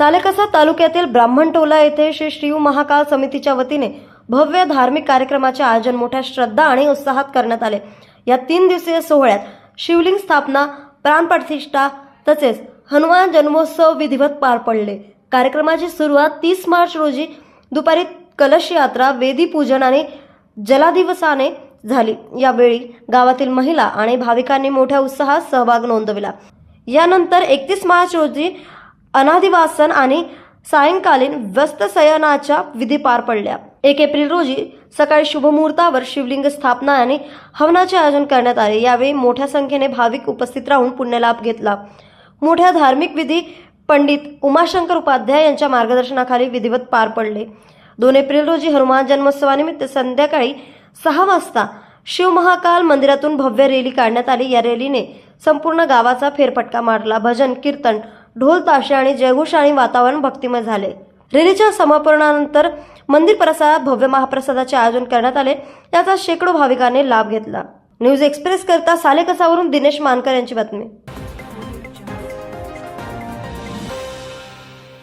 सालेकसा तालुक्यातील ब्राह्मणटोला येथे श्री महाकाल समितीच्या वतीने भव्य धार्मिक कार्यक्रमाचे आयोजन मोठ्या श्रद्धा आणि उत्साहात करण्यात आले। या 3 दिवसीय सोहळ्यात शिवलिंग स्थापना, प्राणप्रतिष्ठा तसेच हनुमान जन्मोत्सव विधिवत पार पडले। कार्यक्रमाची सुरुवात 30 मार्च रोजी दुपारी कलश यात्रा, वेदी पूजन आणि जलादिवसाने झाली। यावेळी गावातील महिला आणि भाविकांनी मोठ्या उत्साहात सहभाग नोंदविला। यानंतर 31 मार्च रोजी अनादिवासन आणि सायंकालीन व्यस्तशयनाच्या विधी पार पडल्या। 1 एप्रिल रोजी सकाळी शुभमुहूर्तावर शिवलिंग स्थापना आणि हवनाचे आयोजन करण्यात आले। यावेळी मोठ्या संख्येने भाविक उपस्थित राहून पुण्यलाभ घेतला। मोठ्या धार्मिक विधी पंडित उमाशंकर उपाध्याय यांच्या मार्गदर्शनाखाली विधिवत पार पडले। 2 एप्रिल रोजी हनुमान जन्मोत्सवानिमित्त संध्याकाळी 6 वाजता शिव महाकाल मंदिरातून भव्य रॅली काढण्यात आली। या रॅलीने संपूर्ण गावाचा फेरफटका मारला। भजन, कीर्तन, ढोल ताशे आणि जयघोष आणि वातावरण भक्तिमय झाले। रॅलीच्या समापनानंतर मंदिर परिसरात भव्य महाप्रसादाचे आयोजन करण्यात आले। याचा शेकडो भाविकांनी लाभ घेतला। न्यूज एक्सप्रेस करता सालेकसावरून दिनेश मानकर यांची बातमी।